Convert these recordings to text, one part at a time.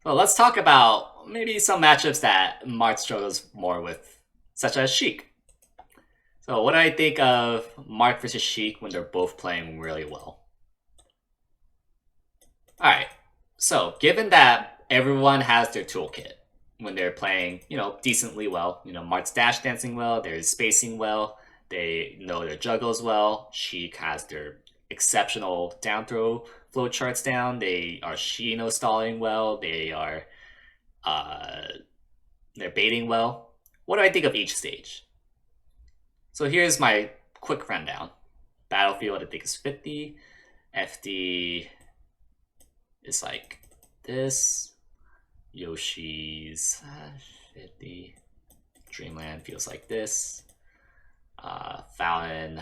Well, let's talk about maybe some matchups that Marth struggles more with, such as Sheik. So, what do I think of Marth versus Sheik when they're both playing really well? Alright, so given that everyone has their toolkit when they're playing, decently well, Marth's dash dancing well, they're spacing well, they know their juggles well, Sheik has their exceptional down throw flow charts down, they are Shino stalling well, uh, they're baiting well. What do I think of each stage? So here's my quick rundown. Battlefield, I think, is 50. FD is like this. Yoshi's 50. Dreamland feels like this. Fountain,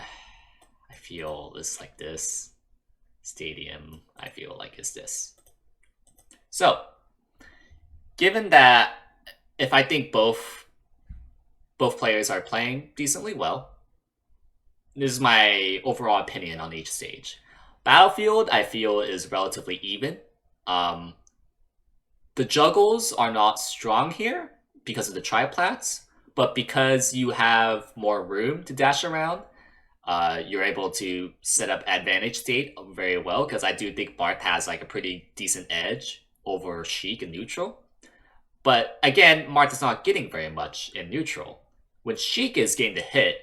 I feel is like this. Stadium, I feel like is this. So, given that if I think both players are playing decently well, this is my overall opinion on each stage. Battlefield, I feel, is relatively even. Um, the juggles are not strong here because of the triplats, but because you have more room to dash around, you're able to set up advantage state very well. Because I do think Marth has like a pretty decent edge over Sheik and neutral. But again, Marth is not getting very much in neutral. When Sheik is getting the hit,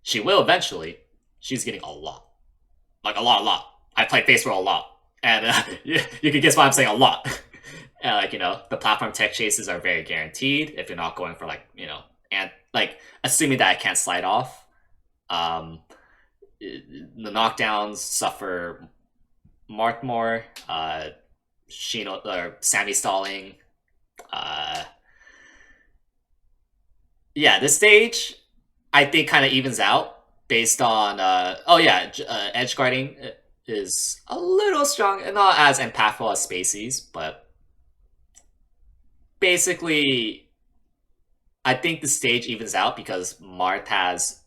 she will eventually. She's getting a lot. Like a lot. I play face roll a lot. And you can guess why I'm saying a lot. The platform tech chases are very guaranteed if you're not going for and like assuming that I can't slide off. The knockdowns suffer Marth more. Shino or Sammy stalling. Uh, yeah, this stage I think kind of evens out based on edge guarding is a little strong and not as impactful as Spacies, but basically I think the stage evens out because Marth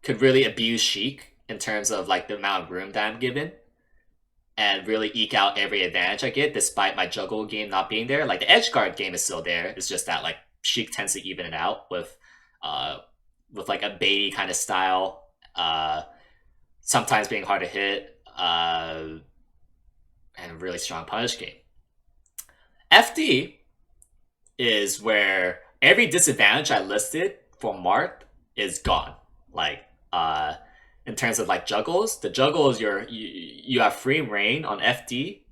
could really abuse Sheik in terms of like the amount of room that I'm given and really eke out every advantage I get despite my juggle game not being there. Like the edge guard game is still there. It's just that like Sheik tends to even it out uh with like a baity kind of style, sometimes being hard to hit, and a really strong punish game. FD is where every disadvantage I listed for Marth is gone. Like in terms of like juggles, the juggles you have free reign on FD,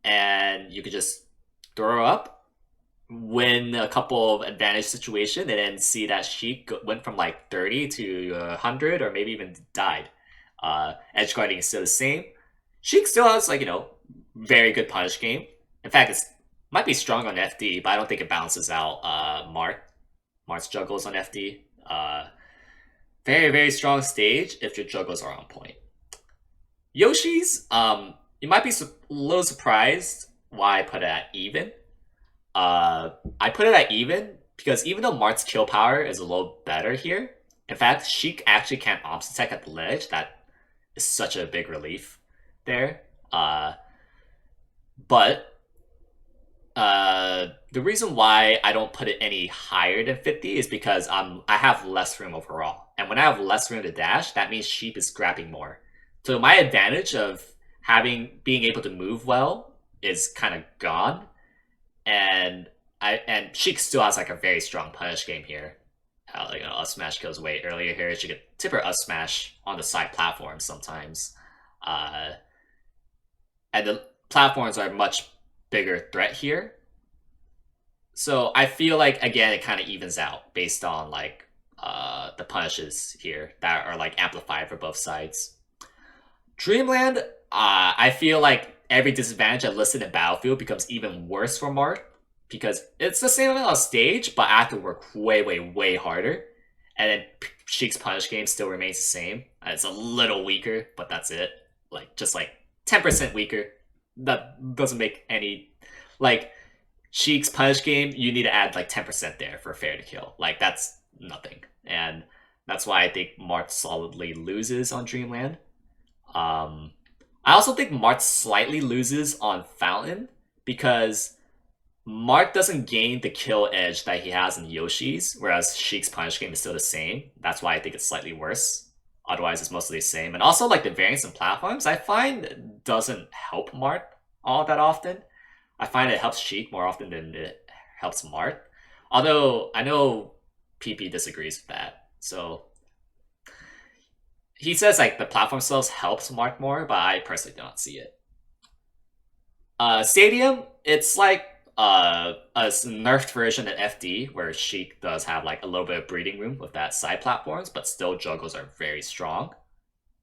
and you could just throw up, win a couple of advantage situation, and then see that Sheik went from like 30 to 100 or maybe even died. Edge guarding is still the same. Sheik still has very good punish game. In fact, it's might be strong on FD, but I don't think it balances out Marth's juggles on FD. Very, very strong stage if your juggles are on point. Yoshi's, you might be a little surprised why I put it at even. I put it at even because even though Marth's kill power is a little better here, in fact, Sheik actually can't ops attack at the ledge. That is such a big relief there. But the reason why I don't put it any higher than 50 is because I have less room overall. And when I have less room to dash, that means Sheep is grabbing more. So my advantage of being able to move well is kind of gone. And Sheik still has like a very strong punish game here. Us smash kills way earlier here. She could tip her us smash on the side platforms sometimes. And the platforms are a much bigger threat here. So I feel like again it kind of evens out based on like the punishes here that are like amplified for both sides. Dreamland, I feel like every disadvantage I listed in Battlefield becomes even worse for Marth because it's the same amount of stage, but I have to work way, way, way harder. And then Sheik's punish game still remains the same. It's a little weaker, but that's it. Like just like 10% weaker. That doesn't make any like Sheik's punish game. You need to add like 10% there for fair to kill. Like that's nothing, and that's why I think Marth solidly loses on Dreamland. I also think Marth slightly loses on Fountain because Marth doesn't gain the kill edge that he has in Yoshi's, whereas Sheik's punish game is still the same. That's why I think it's slightly worse. Otherwise, it's mostly the same. And also, like the variance and platforms, I find doesn't help Marth all that often. I find it helps Sheik more often than it helps Marth. Although I know PP disagrees with that. So he says like the platform cells helps Marth more, but I personally do not see it. Stadium, it's like a nerfed version of FD where Sheik does have like a little bit of breathing room with that side platforms, but still juggles are very strong.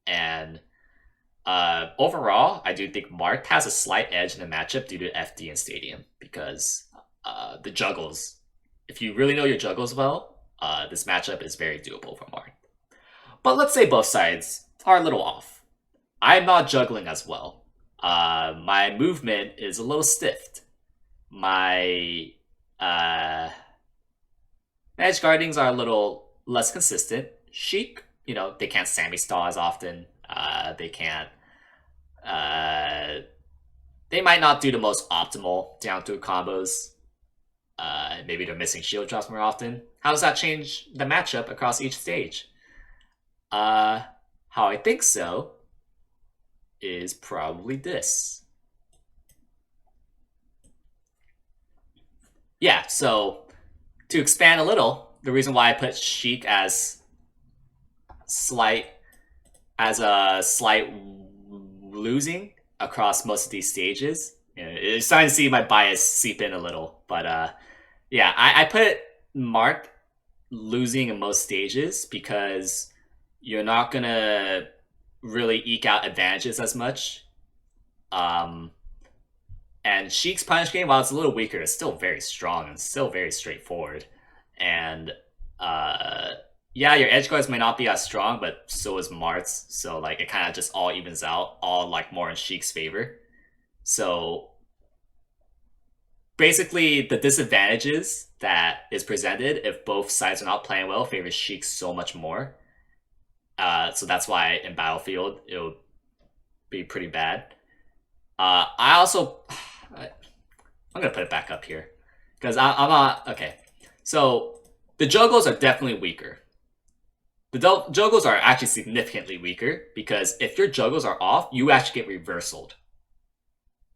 And overall, I do think Marth has a slight edge in the matchup due to FD and Stadium because the juggles, if you really know your juggles well, this matchup is very doable for Marth. But let's say both sides are a little off. I'm not juggling as well. My movement is a little stiffed. My edge guardings are a little less consistent. Sheik, you know, they can't Sammy stall as often. They can't. They might not do the most optimal down through combos. Maybe they're missing shield drops more often. How does that change the matchup across each stage? How I think so is probably this. Yeah, so to expand a little, the reason why I put Sheik as a slight losing across most of these stages. It's starting to see my bias seep in a little, but yeah, I put Marth losing in most stages because you're not gonna really eke out advantages as much. And Sheik's punish game, while it's a little weaker, is still very strong and still very straightforward. And yeah, your edge guards may not be as strong, but so is Marth's. So like it kind of just all evens out, all like more in Sheik's favor. So basically, the disadvantages that is presented if both sides are not playing well favors Sheik so much more. So that's why in Battlefield it would be pretty bad. I also I'm gonna put it back up here because I'm not okay. So the juggles are definitely weaker. The juggles are actually significantly weaker because if your juggles are off, you actually get reversaled.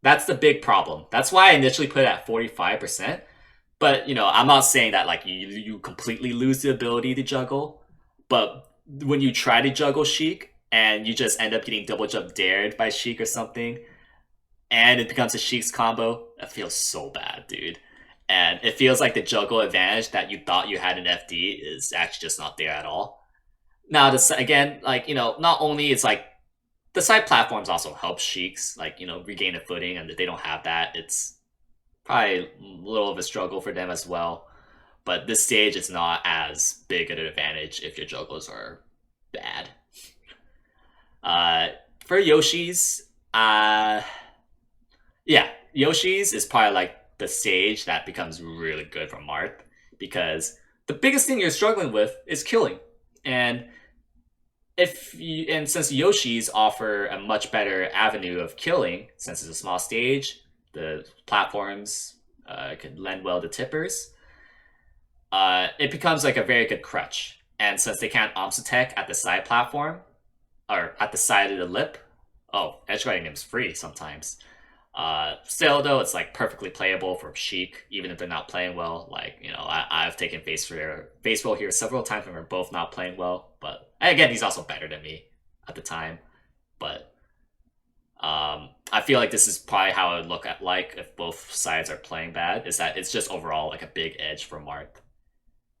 That's the big problem. That's why I initially put it at 45%. But you know, I'm not saying that like you completely lose the ability to juggle. But when you try to juggle Sheik and you just end up getting double jump dared by Sheik or something, and it becomes a Sheik's combo, it feels so bad, dude. And it feels like the juggle advantage that you thought you had in FD is actually just not there at all. Now, this again, like, you know, not only it's like the side platforms also help Sheiks, like, you know, regain a footing, and if they don't have that, it's probably a little of a struggle for them as well. But this stage is not as big an advantage if your juggles are bad. For Yoshi's, yeah, Yoshi's is probably like the stage that becomes really good for Marth because the biggest thing you're struggling with is killing. And since Yoshi's offer a much better avenue of killing, since it's a small stage, the platforms can lend well to tippers. It becomes like a very good crutch. And since they can't OMS attack at the side platform or at the side of the lip, edge guarding them is free sometimes. Still though, it's like perfectly playable for Sheik, even if they're not playing well. Like, you know, I've taken face roll here several times when we're both not playing well. But again, he's also better than me at the time. But I feel like this is probably how it would look at like if both sides are playing bad, is that it's just overall like a big edge for Marth.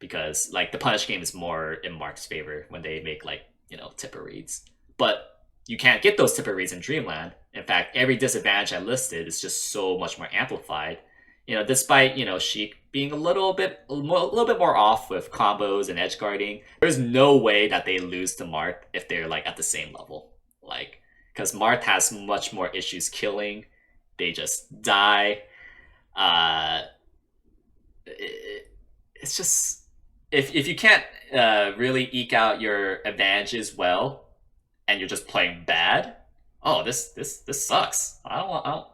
Because like the punish game is more in Marth's favor when they make like, you know, tipper reads. But you can't get those tipper reads in Dreamland. In fact, every disadvantage I listed is just so much more amplified. You know, despite, you know, Sheik being a little bit more off with combos and edge guarding, there's no way that they lose to Marth if they're like at the same level. Like, because Marth has much more issues killing. They just die. It's just if you can't really eke out your advantages well, and you're just playing bad, this sucks. I don't.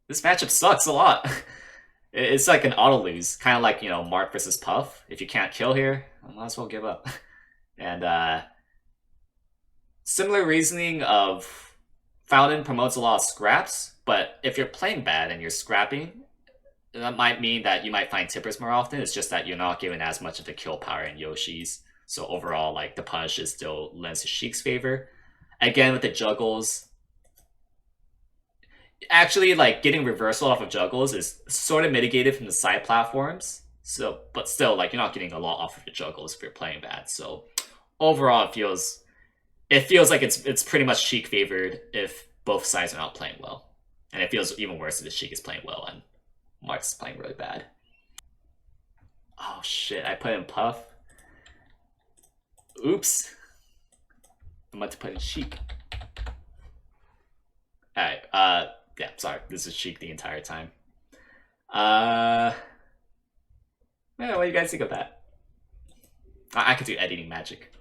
This matchup sucks a lot. It's like an auto lose, kind of like, you know, Marth versus Puff. If you can't kill here, I might as well give up. And similar reasoning of Fountain promotes a lot of scraps, but if you're playing bad and you're scrapping, that might mean that you might find tippers more often. It's just that you're not given as much of the kill power in Yoshi's. So overall, like the punish is still lends to Sheik's favor. Again, with the juggles, actually like getting reversal off of juggles is sort of mitigated from the side platforms. So, but still, like you're not getting a lot off of the juggles if you're playing bad. So overall, it feels like it's pretty much Sheik favored if both sides are not playing well, and it feels even worse if the Sheik is playing well and Marth's playing really bad. Oh shit! I put in Puff. Oops. I meant to put in Sheik. Alright, yeah, sorry. This is Sheik the entire time. Uh, yeah, what do you guys think of that? I could do editing magic.